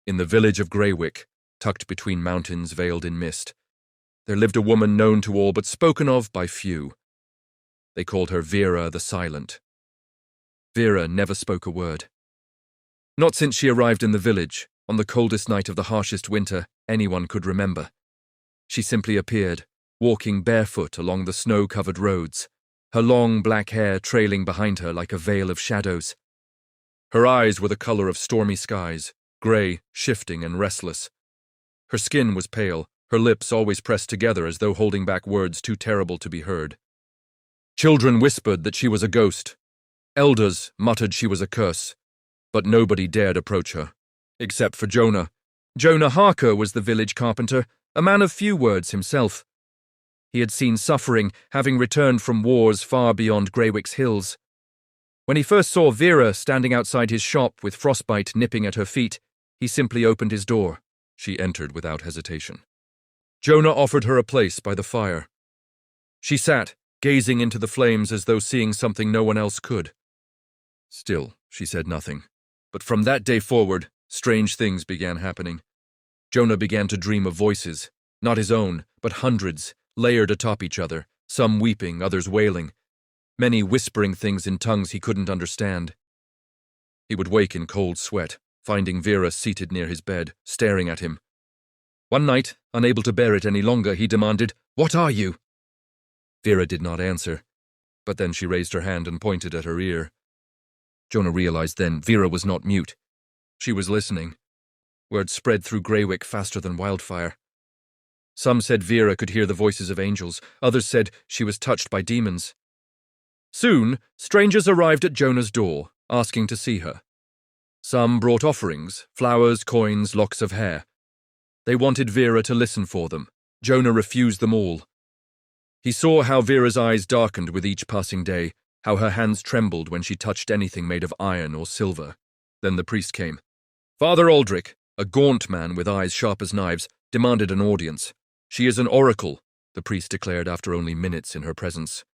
In the village of Greywick, tucked between mountains veiled in mist, there lived a woman known to all but spoken of by few. They called her Vera the Silent. Vera never spoke a word. Not since she arrived in the village, on the coldest night of the harshest winter anyone could remember. She simply appeared, walking barefoot along the snow-covered roads, her long black hair trailing behind her like a veil of shadows. Her eyes were the color of stormy skies, grey, shifting and restless. Her skin was pale, her lips always pressed together as though holding back words too terrible to be heard. Children whispered that she was a ghost. Elders muttered she was a curse. But nobody dared approach her, except for Jonah. Jonah Harker was the village carpenter, a man of few words himself. He had seen suffering, having returned from wars far beyond Greywick's hills. When he first saw Vera standing outside his shop with frostbite nipping at her feet, he simply opened his door. She entered without hesitation. Jonah offered her a place by the fire. She sat, gazing into the flames as though seeing something no one else could. Still, she said nothing. But from that day forward, strange things began happening. Jonah began to dream of voices, not his own, but hundreds, layered atop each other, some weeping, others wailing, many whispering things in tongues he couldn't understand. He would wake in cold sweat, finding Vera seated near his bed, staring at him. One night, unable to bear it any longer, he demanded, "What are you?" Vera did not answer, but then she raised her hand and pointed at her ear. Jonah realized then Vera was not mute. She was listening. Word spread through Greywick faster than wildfire. Some said Vera could hear the voices of angels, others said she was touched by demons. Soon, strangers arrived at Jonah's door, asking to see her. Some brought offerings, flowers, coins, locks of hair. They wanted Vera to listen for them. Jonah refused them all. He saw how Vera's eyes darkened with each passing day, how her hands trembled when she touched anything made of iron or silver. Then the priest came. Father Aldrich, a gaunt man with eyes sharp as knives, demanded an audience. She is an oracle, the priest declared after only minutes in her presence.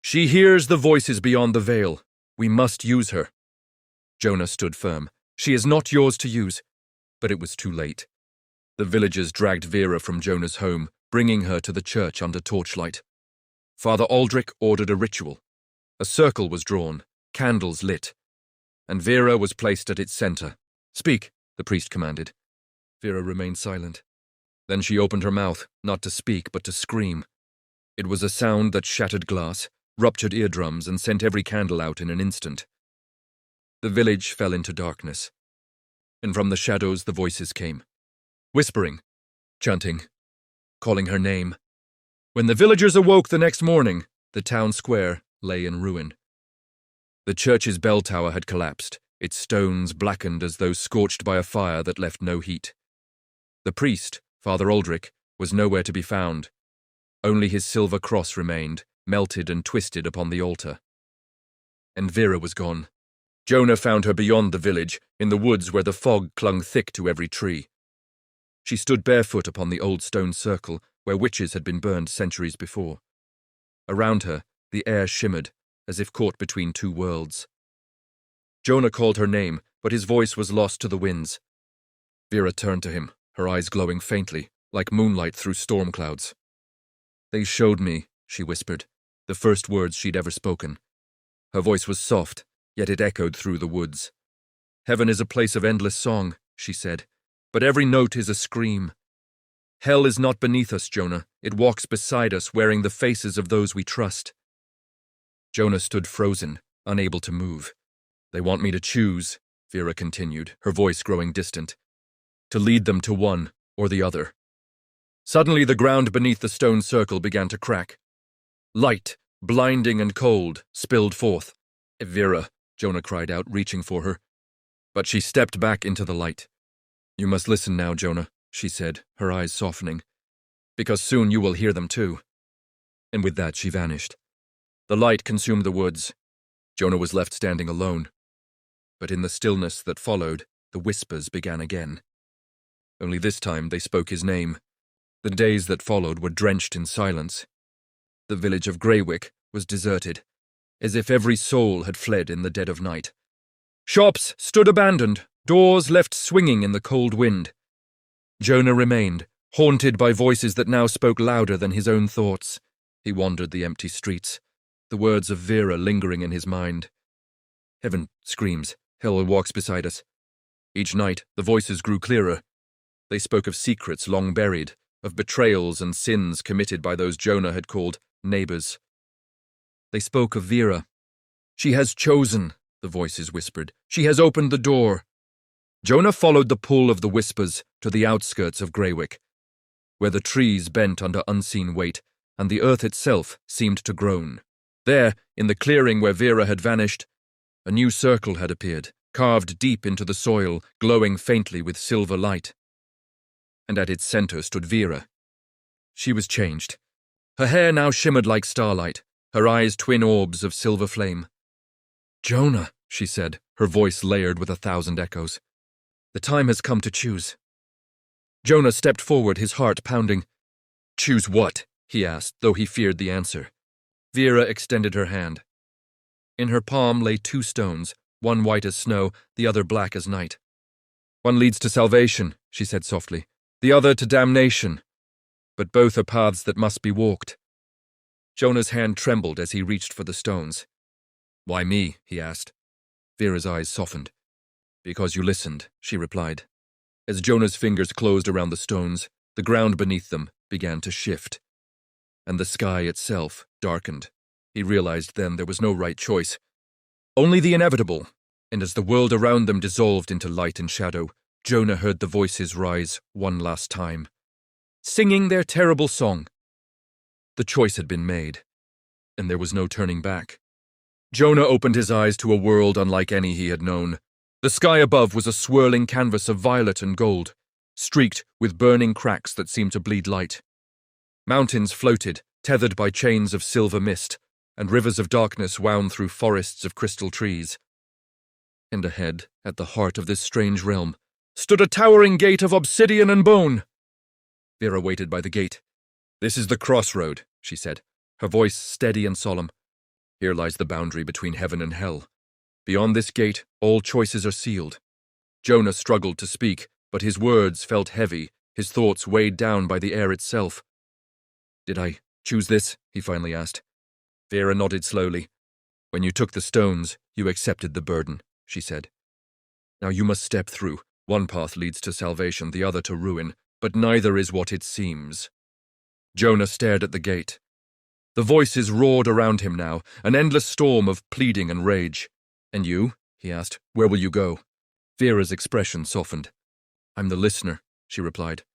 She hears the voices beyond the veil. We must use her. Jonah stood firm. She is not yours to use. But it was too late. The villagers dragged Vera from Jonah's home, bringing her to the church under torchlight. Father Aldrich ordered a ritual. A circle was drawn, candles lit, and Vera was placed at its center. Speak, the priest commanded. Vera remained silent. Then she opened her mouth, not to speak, but to scream. It was a sound that shattered glass, ruptured eardrums, and sent every candle out in an instant. The village fell into darkness, and from the shadows the voices came, whispering, chanting, calling her name. When the villagers awoke the next morning, the town square lay in ruin. The church's bell tower had collapsed, its stones blackened as though scorched by a fire that left no heat. The priest, Father Aldrich, was nowhere to be found. Only his silver cross remained, melted and twisted upon the altar. And Vera was gone. Jonah found her beyond the village, in the woods where the fog clung thick to every tree. She stood barefoot upon the old stone circle where witches had been burned centuries before. Around her, the air shimmered, as if caught between two worlds. Jonah called her name, but his voice was lost to the winds. Vera turned to him, her eyes glowing faintly, like moonlight through storm clouds. They showed me, she whispered, the first words she'd ever spoken. Her voice was soft, yet it echoed through the woods. Heaven is a place of endless song, she said, but every note is a scream. Hell is not beneath us, Jonah. It walks beside us, wearing the faces of those we trust. Jonah stood frozen, unable to move. They want me to choose, Vera continued, her voice growing distant, to lead them to one or the other. Suddenly the ground beneath the stone circle began to crack. Light, blinding and cold, spilled forth. Vera, Jonah cried out, reaching for her. But she stepped back into the light. You must listen now, Jonah, she said, her eyes softening, because soon you will hear them too. And with that she vanished. The light consumed the woods. Jonah was left standing alone. But in the stillness that followed, the whispers began again. Only this time they spoke his name. The days that followed were drenched in silence. The village of Greywick was deserted, as if every soul had fled in the dead of night. Shops stood abandoned, Doors left swinging in the cold wind. Jonah remained, haunted by voices that now spoke louder than his own thoughts. He wandered the empty streets, the words of Vera lingering in his mind. Heaven screams, hell walks beside us. Each night, the voices grew clearer. They spoke of secrets long buried, of betrayals and sins committed by those Jonah had called neighbors. They spoke of Vera. She has chosen, the voices whispered. She has opened the door. Jonah followed the pull of the whispers to the outskirts of Greywick, where the trees bent under unseen weight, and the earth itself seemed to groan. There, in the clearing where Vera had vanished, a new circle had appeared, carved deep into the soil, glowing faintly with silver light. And at its center stood Vera. She was changed. Her hair now shimmered like starlight, her eyes twin orbs of silver flame. "Jonah," she said, her voice layered with 1,000 echoes. "The time has come to choose." Jonah stepped forward, his heart pounding. "Choose what?" he asked, though he feared the answer. Vera extended her hand. In her palm lay 2 stones, one white as snow, the other black as night. "One leads to salvation," she said softly, "the other to damnation. But both are paths that must be walked." Jonah's hand trembled as he reached for the stones. "Why me?" he asked. Vera's eyes softened. "Because you listened," she replied. As Jonah's fingers closed around the stones, the ground beneath them began to shift. And the sky itself darkened. He realized then there was no right choice, only the inevitable, and as the world around them dissolved into light and shadow, Jonah heard the voices rise one last time, singing their terrible song. The choice had been made, and there was no turning back. Jonah opened his eyes to a world unlike any he had known. The sky above was a swirling canvas of violet and gold, streaked with burning cracks that seemed to bleed light. Mountains floated, tethered by chains of silver mist, and rivers of darkness wound through forests of crystal trees. And ahead, at the heart of this strange realm, stood a towering gate of obsidian and bone. Vera waited by the gate. "This is the crossroad," she said, her voice steady and solemn. "Here lies the boundary between heaven and hell. Beyond this gate, all choices are sealed." Jonah struggled to speak, but his words felt heavy, his thoughts weighed down by the air itself. "Did I choose this?" he finally asked. Vera nodded slowly. "When you took the stones, you accepted the burden," she said. "Now you must step through. One path leads to salvation, the other to ruin, but neither is what it seems." Jonah stared at the gate. The voices roared around him now, an endless storm of pleading and rage. "And you?" he asked. "Where will you go?" Vera's expression softened. "I'm the listener," she replied.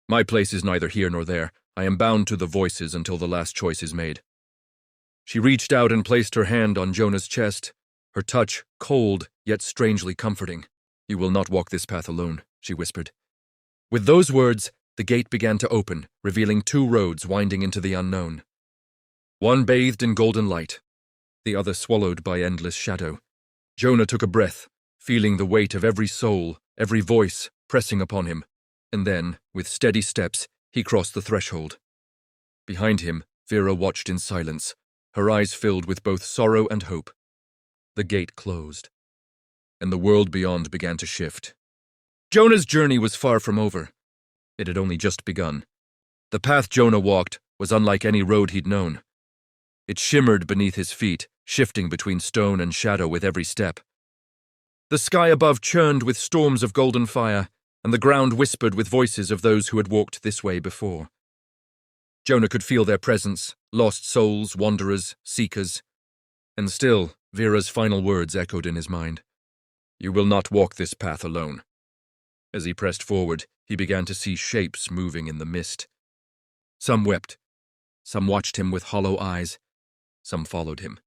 "My place is neither here nor there. I am bound to the voices until the last choice is made." She reached out and placed her hand on Jonah's chest, her touch cold yet strangely comforting. "You will not walk this path alone," she whispered. With those words, the gate began to open, revealing 2 roads winding into the unknown. One bathed in golden light, the other swallowed by endless shadow. Jonah took a breath, feeling the weight of every soul, every voice pressing upon him, and then, with steady steps, he crossed the threshold. Behind him, Vera watched in silence, her eyes filled with both sorrow and hope. The gate closed, and the world beyond began to shift. Jonah's journey was far from over. It had only just begun. The path Jonah walked was unlike any road he'd known. It shimmered beneath his feet, shifting between stone and shadow with every step. The sky above churned with storms of golden fire, and the ground whispered with voices of those who had walked this way before. Jonah could feel their presence, lost souls, wanderers, seekers. And still, Vera's final words echoed in his mind. "You will not walk this path alone." As he pressed forward, he began to see shapes moving in the mist. Some wept, some watched him with hollow eyes, some followed him.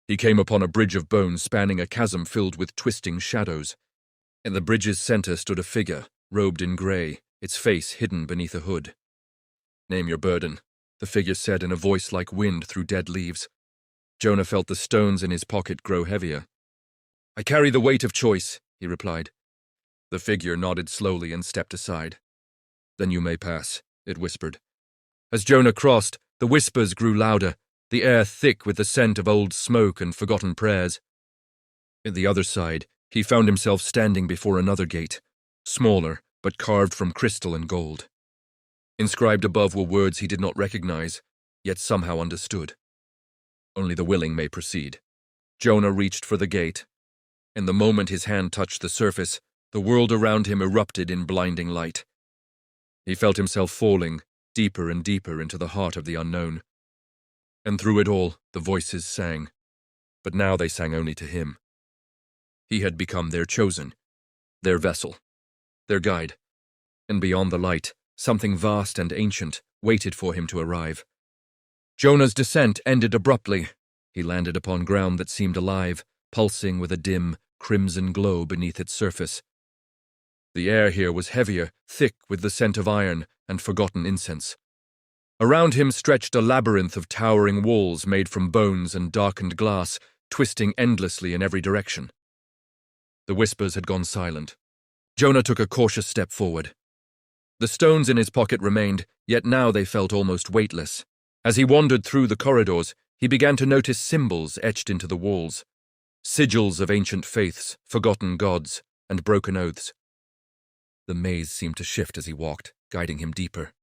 He came upon a bridge of bones spanning a chasm filled with twisting shadows. In the bridge's center stood a figure, robed in gray, its face hidden beneath a hood. "Name your burden," the figure said in a voice like wind through dead leaves. Jonah felt the stones in his pocket grow heavier. "I carry the weight of choice," he replied. The figure nodded slowly and stepped aside. "Then you may pass," it whispered. As Jonah crossed, the whispers grew louder, the air thick with the scent of old smoke and forgotten prayers. At the other side, He found himself standing before another gate, smaller but carved from crystal and gold. Inscribed above were words he did not recognize, yet somehow understood. Only the willing may proceed. Jonah reached for the gate, and the moment his hand touched the surface, the world around him erupted in blinding light. He felt himself falling deeper and deeper into the heart of the unknown. And through it all, the voices sang. But now they sang only to him. He had become their chosen, their vessel, their guide. And beyond the light, something vast and ancient waited for him to arrive. Jonah's descent ended abruptly. He landed upon ground that seemed alive, pulsing with a dim, crimson glow beneath its surface. The air here was heavier, thick with the scent of iron and forgotten incense. Around him stretched a labyrinth of towering walls made from bones and darkened glass, twisting endlessly in every direction. The whispers had gone silent. Jonah took a cautious step forward. The stones in his pocket remained, yet now they felt almost weightless. As he wandered through the corridors, he began to notice symbols etched into the walls, sigils of ancient faiths, forgotten gods, and broken oaths. The maze seemed to shift as he walked, guiding him deeper.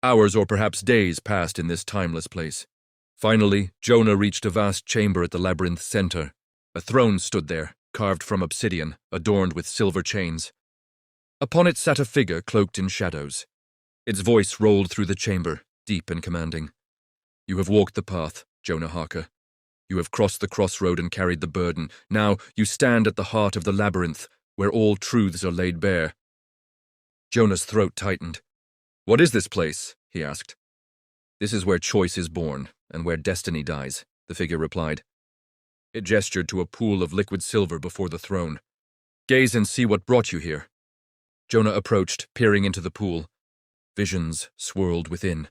Hours or perhaps days passed in this timeless place. Finally, Jonah reached a vast chamber at the labyrinth's center. A throne stood there, carved from obsidian, adorned with silver chains. Upon it sat a figure cloaked in shadows. Its voice rolled through the chamber, deep and commanding. "You have walked the path, Jonah Harker. You have crossed the crossroad and carried the burden. Now you stand at the heart of the labyrinth, where all truths are laid bare." Jonah's throat tightened. "What is this place?" he asked. "This is where choice is born, and where destiny dies," the figure replied. It gestured to a pool of liquid silver before the throne. "Gaze and see what brought you here." Jonah approached, peering into the pool. Visions swirled within.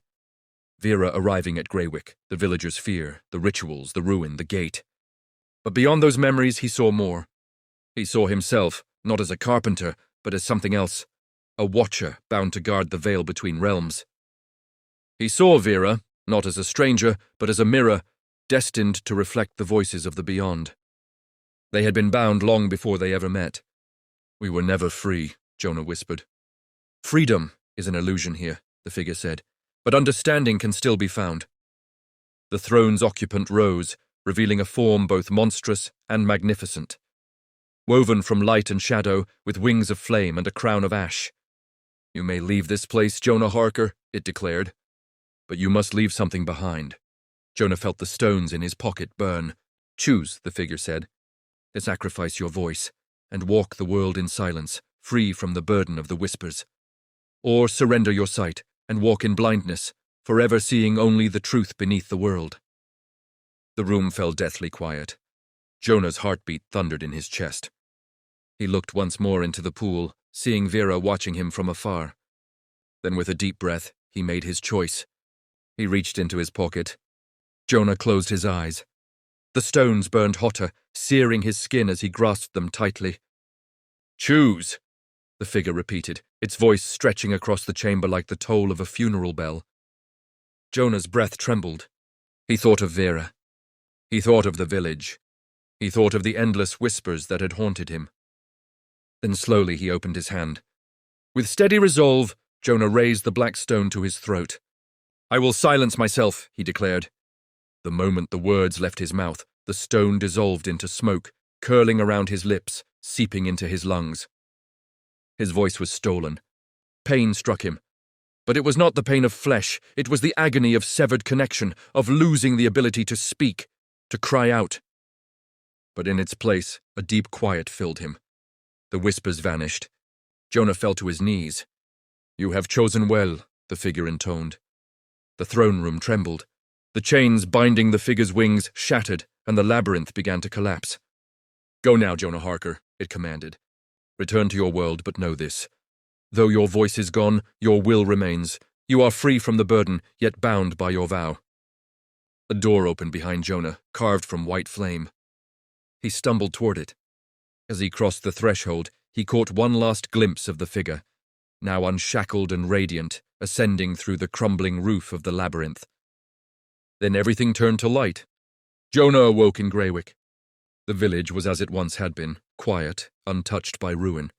Vera arriving at Greywick, the villagers' fear, the rituals, the ruin, the gate. But beyond those memories, he saw more. He saw himself, not as a carpenter, but as something else, a watcher bound to guard the veil between realms. He saw Vera, not as a stranger, but as a mirror, destined to reflect the voices of the beyond. They had been bound long before they ever met. "We were never free," Jonah whispered. "Freedom is an illusion here," the figure said, "but understanding can still be found." The throne's occupant rose, revealing a form both monstrous and magnificent. Woven from light and shadow, with wings of flame and a crown of ash. "You may leave this place, Jonah Harker," it declared, "but you must leave something behind." Jonah felt the stones in his pocket burn. "Choose," the figure said, "to sacrifice your voice and walk the world in silence, free from the burden of the whispers. Or surrender your sight and walk in blindness, forever seeing only the truth beneath the world." The room fell deathly quiet. Jonah's heartbeat thundered in his chest. He looked once more into the pool, seeing Vera watching him from afar. Then with a deep breath, he made his choice. He reached into his pocket. Jonah closed his eyes. The stones burned hotter, searing his skin as he grasped them tightly. "Choose," the figure repeated, its voice stretching across the chamber like the toll of a funeral bell. Jonah's breath trembled. He thought of Vera. He thought of the village. He thought of the endless whispers that had haunted him. Then slowly he opened his hand. With steady resolve, Jonah raised the black stone to his throat. "I will silence myself," he declared. The moment the words left his mouth, the stone dissolved into smoke, curling around his lips, seeping into his lungs. His voice was stolen. Pain struck him. But it was not the pain of flesh, it was the agony of severed connection, of losing the ability to speak, to cry out. But in its place, a deep quiet filled him. The whispers vanished. Jonah fell to his knees. "You have chosen well," the figure intoned. The throne room trembled. The chains binding the figure's wings shattered, and the labyrinth began to collapse. "Go now, Jonah Harker," it commanded. "Return to your world, but know this. Though your voice is gone, your will remains. You are free from the burden, yet bound by your vow." A door opened behind Jonah, carved from white flame. He stumbled toward it. As he crossed the threshold, he caught one last glimpse of the figure, now unshackled and radiant, ascending through the crumbling roof of the labyrinth. Then everything turned to light. Jonah awoke in Greywick. The village was as it once had been, quiet, untouched by ruin.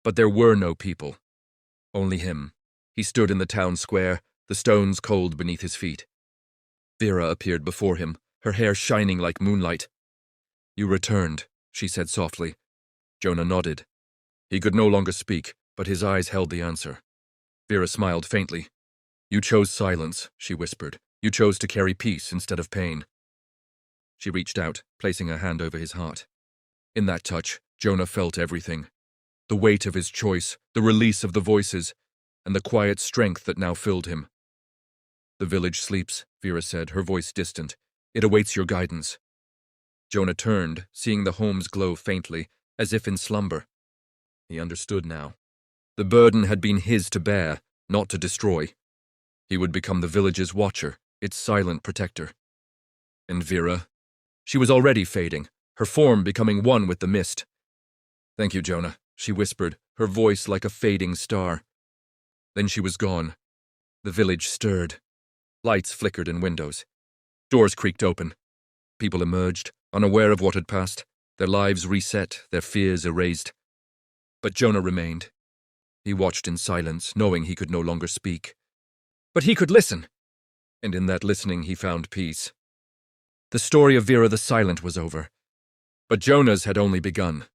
But there were no people. Only him. He stood in the town square, the stones cold beneath his feet. Vera appeared before him, her hair shining like moonlight. "You returned," she said softly. Jonah nodded. He could no longer speak, but his eyes held the answer. Vera smiled faintly. "You chose silence," she whispered. "You chose to carry peace instead of pain." She reached out, placing her hand over his heart. In that touch, Jonah felt everything. The weight of his choice, the release of the voices, and the quiet strength that now filled him. "The village sleeps," Vera said, her voice distant. "It awaits your guidance." Jonah turned, seeing the homes glow faintly, as if in slumber. He understood now. The burden had been his to bear, not to destroy. He would become the village's watcher, its silent protector. And Vera? She was already fading, her form becoming one with the mist. "Thank you, Jonah," she whispered, her voice like a fading star. Then she was gone. The village stirred. Lights flickered in windows. Doors creaked open. People emerged, unaware of what had passed, their lives reset, their fears erased. But Jonah remained. He watched in silence, knowing he could no longer speak. But he could listen! And in that listening he found peace. The story of Vera the Silent was over. But Jonah's had only begun.